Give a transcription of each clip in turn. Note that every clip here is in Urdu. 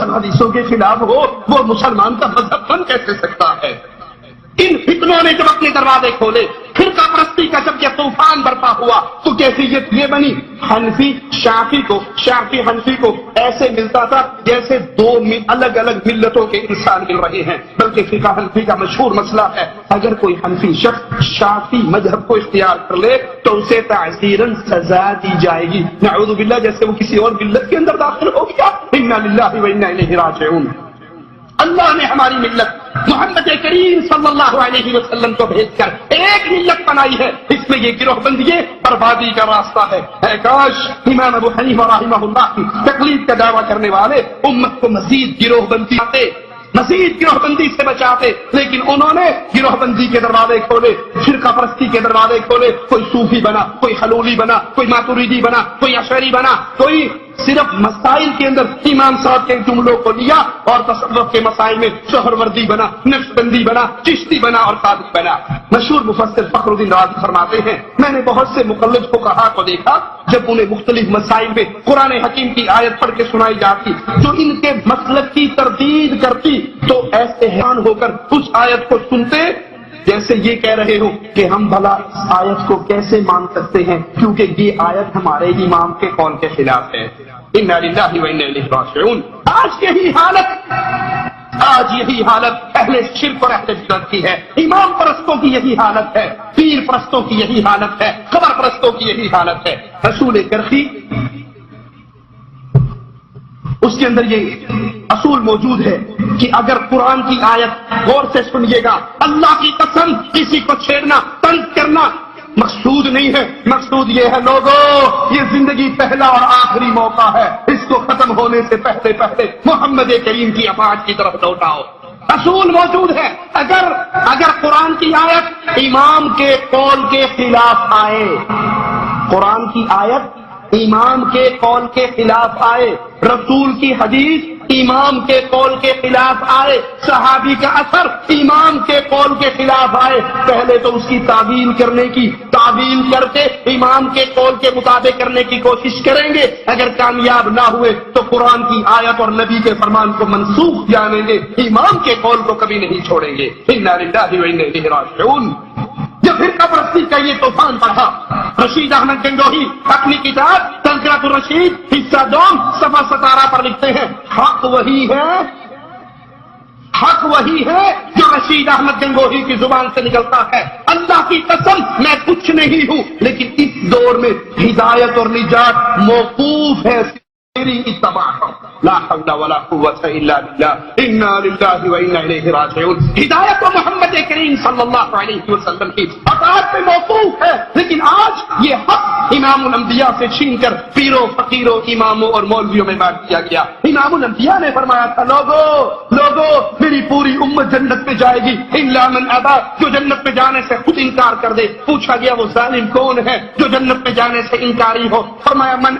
مذہب حدیثوں کے خلاف ہو وہ مسلمان کا مذہب بن کیسے سکتا ہے؟ ان فتنوں نے جب اپنے دروازے کھولے، فرقہ پرستی کا جب یہ طوفان برپا ہوا تو کیفیت یہ بنی، حنفی حنفی کو ایسے ملتا تھا جیسے دو الگ الگ ملتوں کے انسان مل رہے ہیں۔ بلکہ فقہ حنفی کا مشہور مسئلہ ہے، اگر کوئی حنفی شخص شافعی مذہب کو اختیار کر لے تو اسے تعزیراً سزا دی جائے گی، نعوذ باللہ، جیسے وہ کسی اور ملت کے اندر داخل ہو گیا۔ انا للہ و انا الیہ راجعون۔ اللہ نے ہماری ملت محمد کریم صلی اللہ علیہ وسلم کو بھیج کر ایک ملت بنائی ہے، اس میں یہ گروہ بندی بربادی کا راستہ ہے۔ اے کاش امام ابو حنیفہ رحمہ اللہ کی تقلید کا دعویٰ کرنے والے امت کو مزید گروہ بندی مزید گروہ بندی سے بچاتے، لیکن انہوں نے گروہ بندی کے دروازے کھولے، فرقہ پرستی کے دروازے کھولے۔ کوئی صوفی بنا، کوئی حلولی بنا، کوئی ماتریدی بنا، کوئی اشعری بنا، کوئی صرف مسائل کے اندر امام صاحب کے جملوں کو لیا اور تصوف کے مسائل میں سہروردی بنا، نقشبندی بنا، چشتی بنا اور قادری بنا۔ مشہور مفسر فخر الدین رازی فرماتے ہیں، میں نے بہت سے مقلد فقہا کو دیکھا جب انہیں مختلف مسائل میں قرآن حکیم کی آیت پڑھ کے سنائی جاتی جو ان کے مسلک کی تردید کرتی تو ایسے حیران ہو کر اس آیت کو سنتے جیسے یہ کہہ رہے ہو کہ ہم بھلا اس آیت کو کیسے مان سکتے ہیں کیونکہ یہ آیت ہمارے امام کے قول کے خلاف ہے۔ انا للہ و انا الیہ راجعون۔ آج یہی حالت اہل شرک اور اہل بدعت کی ہے، امام پرستوں کی یہی حالت ہے، پیر پرستوں کی یہی حالت ہے، قبر پرستوں کی یہی حالت ہے۔ رسول کرخی اس کے اندر یہ اصول موجود ہے کہ اگر قرآن کی آیت غور سے سنیے گا، اللہ کی قسم کسی کو چھیڑنا، تنگ کرنا مقصود نہیں ہے، مقصود یہ ہے لوگوں یہ زندگی پہلا اور آخری موقع ہے، اس کو ختم ہونے سے پہلے محمد کریم کی اطاعت کی طرف لوٹاؤ۔ اصول موجود ہے، اگر قرآن کی آیت امام کے قول کے خلاف آئے، قرآن کی آیت امام کے قول کے خلاف آئے، رسول کی حدیث امام کے قول کے خلاف آئے، صحابی کا اثر امام کے قول کے خلاف آئے، پہلے تو اس کی تعویل کر کے امام کے قول کے مطابق کرنے کی کوشش کریں گے، اگر کامیاب نہ ہوئے تو قرآن کی آیت اور نبی کے فرمان کو منسوخ جانیں گے، امام کے قول کو کبھی نہیں چھوڑیں گے۔ انا للہ و انا الیہ راجعون۔ جب فرقہ پرستی کا یہ طوفان پڑھا، رشید احمد گنگوہی اپنی کتاب تذکرۃ الرشید حصہ 2 صفحہ 17 پر لکھتے ہیں، حق وہی ہے جو رشید احمد گنگوہی کی زبان سے نکلتا ہے۔ اللہ کی قسم میں کچھ نہیں ہوں، لیکن اس دور میں ہدایت اور نجات موقوف ہے میری اتباع پر۔ لا حول ولا قوة الا باللہ، انا للہ و انا الیہ راجعون۔ ہدایت و محمد کریم صلی اللہ علیہ وسلم کی اطاعت پہ موقوف ہے، لیکن آج یہ حق امام الانبیاء سے چھین کر پیروں فقیروں اماموں اور مولویوں میں بانٹ دیا گیا۔ امام الانبیاء نے فرمایا تھا لوگو میری پوری امت جنت میں جائے گی الا من ابا، جو جنت میں جانے سے خود انکار کر دے۔ پوچھا گیا وہ ظالم کون ہے جو جنت میں جانے سے انکاری ہو؟ فرمایا من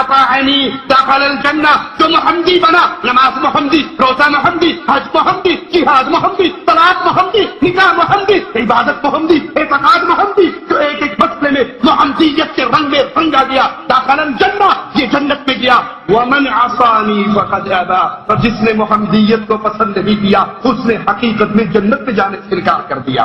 اطاعنی دخل الجنہ، جو محمدی بنا، نماز محمدی، روزہ محمدی، حج محمدی، جہاد محمدی، طلاق محمدی، نکاح محمدی، عبادت محمدی، اعتقاد محمدی، جو ایک ایک مسئلے میں محمدیت کے رنگ میں رنگا گیا دخل الجنہ، یہ جنت میں گیا۔ ومن عصانی فقد ابا، اور جس نے محمدیت کو پسند نہیں کیا اس نے حقیقت میں جنت میں جانے سے انکار کر دیا۔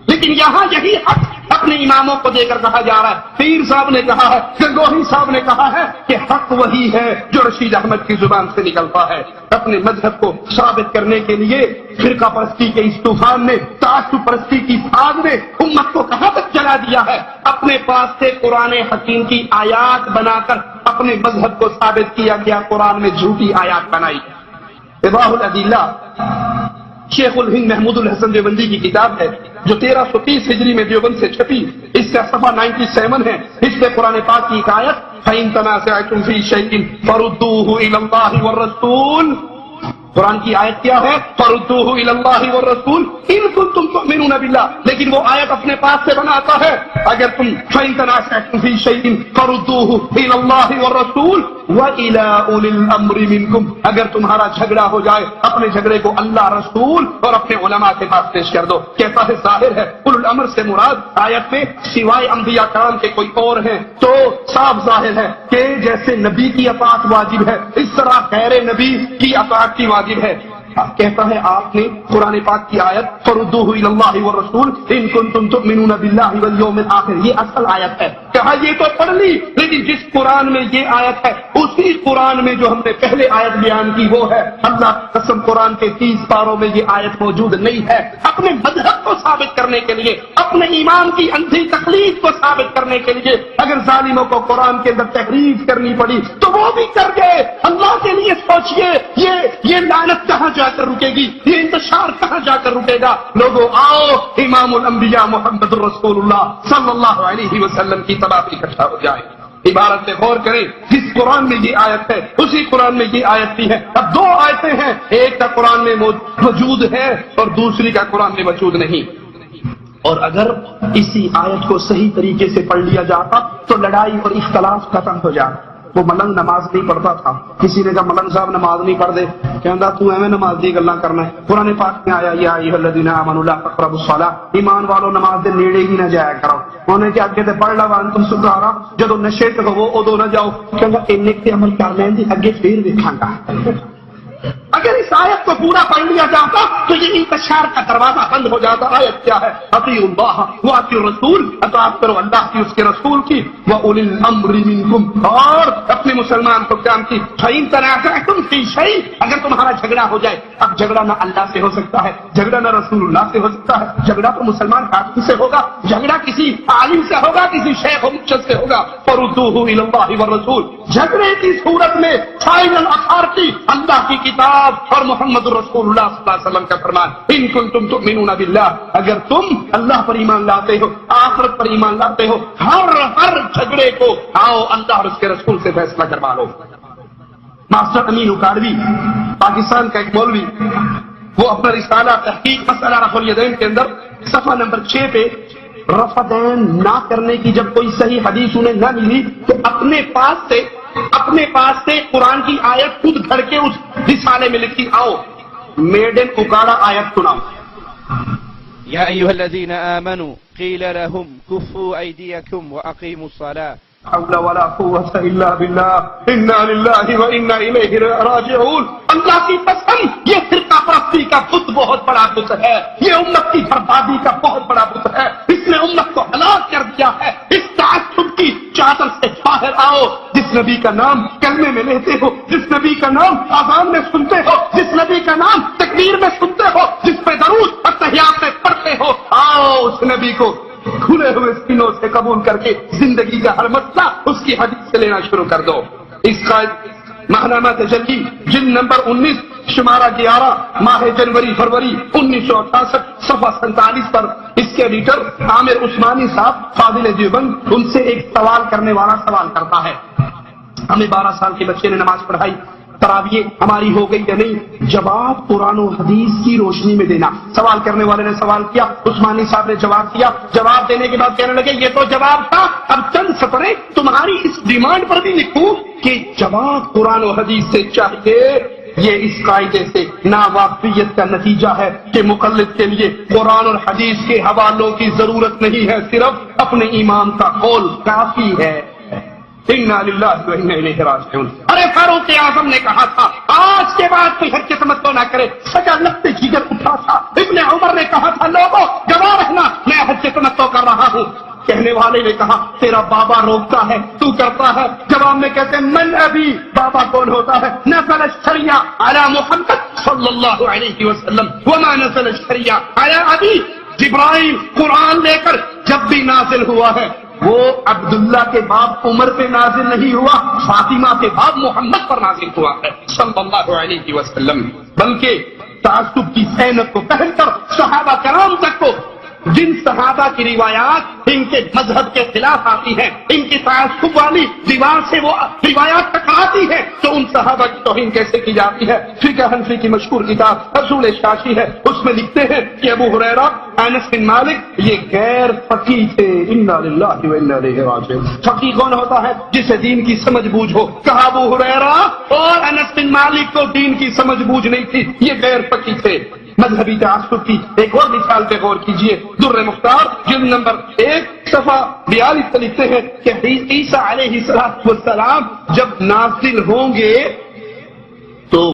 لیکن یہاں یہی حق اپنے اماموں کو دے کر کہا جا رہا ہے، پیر صاحب نے کہا ہے، گنگوہی صاحب نے کہا ہے کہ حق وہی ہے جو رشید احمد کی زبان سے نکلتا ہے۔ اپنے مذہب کو ثابت کرنے کے لیے فرقہ پرستی کے اس طوفان نے، تعصب پرستی کی آگ نے امت کو کہاں تک جلا دیا ہے؟ اپنے پاس سے قرآن حکیم کی آیات بنا کر اپنے مذہب کو ثابت کیا، قرآن میں جھوٹی آیات بنائی۔ اباح الادلہ شیخ الہند محمود الحسن دیوبندی کی کتاب ہے جو 1330 ہجری میں دیوبند سے چھپی، اس کا صفحہ 97 ہے۔ اس میں قرآن پاک کی ایک آیت فَإِن تَنَازَعْتُمْ فِي شَيْءٍ فَرُدُّوهُ إِلَى اللَّهِ وَالرَّسُولِ، قرآن کی آیت کیا ہے؟ فَرُدُّوهُ إِلَى اللَّهِ وَالرَّسُولِ إِن كُنتُمْ تُؤْمِنُونَ بِاللَّهِ، لیکن وہ آیت اپنے پاس سے بناتا ہے، اگر تم فَإِن تَنَازَعْتُمْ فِي شَيْءٍ فَرُدُّوهُ إِلَى اللَّهِ وَالرَّسُولِ، وَإِلَىٰ أُولِي الْأَمْرِ مِنْكُمْ، اگر تمہارا جھگڑا ہو جائے اپنے جھگڑے کو اللہ، رسول اور اپنے علماء کے پاس پیش کر دو۔ کیسا ہے؟ ظاہر ہے اولو الامر سے مراد آیت میں سوائے انبیاء کرام کے کوئی اور ہیں، تو صاف ظاہر ہے کہ جیسے نبی کی اطاعت واجب ہے اس طرح غیر نبی کی اطاعت کی واجب ہے۔ کہتا ہے آپ نے قرآن پاک کی آیت فردوہ الی اللہ والرسول ان کنتم تؤمنون باللہ والیوم الآخر، یہ اصل آیت ہے۔ کہا یہ تو پڑھ لی، لیکن جس قرآن میں یہ آیت ہے اسی قرآن میں جو ہم نے پہلے آیت بیان کی وہ ہے۔ اللہ قسم قرآن کے 30 پاروں میں یہ آیت موجود نہیں ہے۔ اپنے مذہب کو ثابت کرنے کے لیے، اپنے ایمان کی اندھی تقلید کو ثابت کرنے کے لیے اگر ظالموں کو قرآن کے اندر تحریف کرنی پڑی تو وہ بھی کر گئے۔ اللہ کے لیے سوچئے یہ لعنت کہاں جا کر رکے گی، یہ انتشار کہاں جا کر رکے گا؟ لوگوں آؤ امام الانبیاء محمد الرسول اللہ صلی اللہ علیہ وسلم کی تباہی اکٹھا ہو جائے۔ عبارت سے غور کریں، جس قرآن میں یہ آیت ہے اسی قرآن میں یہ آیت بھی ہے۔ اب دو آیتیں ہیں، ایک کا قرآن میں موجود ہے اور دوسری کا قرآن میں موجود نہیں۔ اور اگر اسی آیت کو صحیح طریقے سے پڑھ لیا جاتا تو لڑائی اور اختلاف ختم ہو جاتا۔ وہ ملنگ نماز نہیں پڑھتا تھا، کسی نے کہا ملنگ صاحب نماز نہیں پڑھ دے، کہندا تو ایویں نماز دی گلاں کرنا ہے۔ قرآن پاک میں آیا یا ایھا الذین آمنوا لا تقربوا الصلاۃ، ایمان والو نماز دے نیڑے ہی نہ جایا کرو۔ انہوں نے کہ اگے تے پڑھ لو انتم سکارا، جدوں نشے تے ہوو اودوں نہ جاؤ۔ کہندا اننے تے عمل کر لین دی اگے پھر ویکھاں گا۔ اگر اس آیت کو پورا پڑھ لیا جاتا تو یہ انتشار کا دروازہ بند ہو جاتا۔ آیت کیا ہے؟ اطیعوا اللہ واطیعوا الرسول، اطاعت کرو اللہ کی، اس کے رسول کی، واولی الامر منکم، اور اپنے مسلمان حکام کی۔ فإن تنازعتم فی شیء، اگر تمہارا جھگڑا ہو جائے، اب جھگڑا نہ اللہ سے ہو سکتا ہے، جھگڑا نہ رسول اللہ سے ہو سکتا ہے، جھگڑا تو مسلمان کافر سے ہوگا، جھگڑا کسی عالم سے ہوگا، کسی شیخ و مرشد سے ہوگا۔ فردوہ الی اللہ والرسول، جھگڑے کی صورت میں فائنل اتھارٹی اللہ کی کتاب اور محمد الرسول اللہ صلی اللہ علیہ وسلم کا فرمان۔ ان کنتم تؤمنون باللہ، اگر تم اللہ پر ایمان لاتے ہو، آخرت پر ایمان لاتے ہو، ہر جھگڑے کو آؤ اللہ اور اس کے رسول سے فیصلہ کروا لو۔ ماسٹر امین اکاڑوی پاکستان کا ایک مولوی، وہ اپنا رسالہ تحقیق مسئلہ رفع الیدین کے اندر صفحہ نمبر 6 پہ رفع دین نہ کرنے کی جب کوئی صحیح حدیث انہیں نہ ملی تو اپنے پاس سے قرآن کی آیت خود گھڑ کے اس رسالے میں لکھی۔ آؤ میڈ ان اکاڑا آیت سناؤ۔ یا ایھا الذین آمنوا قیل لهم کفوا ایدیکم واقیموا الصلاۃ حول ولا قوة الا باللہ انا للہ وانا الیہ راجعون۔ اللہ کی قسم یہ فرقہ پرستی کا بت بہت بڑا بت ہے، یہ امت کی بربادی کا بہت بڑا بت ہے، اس نے امت کو ہلاک کر دیا ہے۔ اس تعصب کی چادر سے باہر آؤ، جس نبی کا نام کلمے میں لیتے ہو، جس نبی کا نام اذان میں سنتے ہو، جس نبی کا نام تکبیر میں سنتے ہو، جس پہ درود اور تحیات میں پڑھتے ہو، آؤ اس نبی کو کھلے ہوئے سینوں سے قبول کر کے زندگی کا ہر مسئلہ اس کی حدیث سے لینا شروع کر دو۔ اس کا ماہنامہ تجلی جلد نمبر 19 شمارہ 11 ماہ جنوری فروری 1968 صفحہ 47 پر اس کے ایڈیٹر عامر عثمانی صاحب فاضل دیوبند، ان سے ایک سوال کرنے والا سوال کرتا ہے، ہمیں 12 سال کے بچے نے نماز پڑھائی، تراویح ہماری ہو گئی یا نہیں؟ جواب قرآن و حدیث کی روشنی میں دینا۔ سوال کرنے والے نے سوال کیا، عثمانی صاحب نے جواب دیا، جواب دینے کے بعد کہنے لگے یہ تو جواب تھا، اب چند سطریں تمہاری اس ڈیمانڈ پر بھی لکھوں کہ جواب قرآن و حدیث سے چاہیے۔ یہ اس قاعدے سے ناواقفیت کا نتیجہ ہے کہ مقلد کے لیے قرآن اور حدیث کے حوالوں کی ضرورت نہیں ہے، صرف اپنے امام کا قول کافی ہے۔ انا للہ و انا الیہ راجعون۔ ارے فاروق اعظم نے کہا تھا آج کے بعد کوئی حج تمتع نہ کرے، سجا لگتے جگر اٹھا تھا۔ ابن عمر نے کہا تھا لوگوں گواہ رہنا میں حج تمتع کر رہا ہوں۔ کہنے والے نے کہا تیرا بابا روکتا ہے تو کرتا ہے، جواب میں کہتے ہیں من ابھی، بابا کون ہوتا ہے؟ نزل الشریعہ علی محمد صلی اللہ علیہ وسلم وما نزل الشریعہ علی ابی، جبرائیل قرآن لے کر جب بھی نازل ہوا ہے وہ عبداللہ کے باپ عمر پہ نازل نہیں ہوا، فاطمہ کے باپ محمد پر نازل ہوا ہے صلی اللہ علیہ وسلم، بلکہ تعصب کی زینت کو پہن کر صحابہ کرام تک کو جن صحابہ کی روایات ان کے مذہب کے خلاف آتی ہیں، ان کی تعصب والی دیوار سے وہ روایات ٹکراتی ہے، تو ان صحابہ کی توہین کیسے کی جاتی ہے؟ فقہ حنفی کی مشہور کتاب اصول شاشی ہے، اس میں لکھتے ہیں کہ ابو ہریرہ انس بن مالک یہ غیر فقیہ تھے۔ انا للہ و انا الیہ راجعون۔ فقیہ کون ہوتا ہے؟ جسے دین کی سمجھ بوجھ ہو۔ کہا ابو ہریرہ اور انس بن مالک کو دین کی سمجھ بوجھ نہیں تھی، یہ غیر فقیہ تھے۔ مذہبی تعصب کی ایک اور مثال پہ غور کیجئے، در مختار جلد نمبر 1 صفحہ 42 سے لکھتے ہیں کہ عیسیٰ علیہ السلام جب نازل ہوں گے تو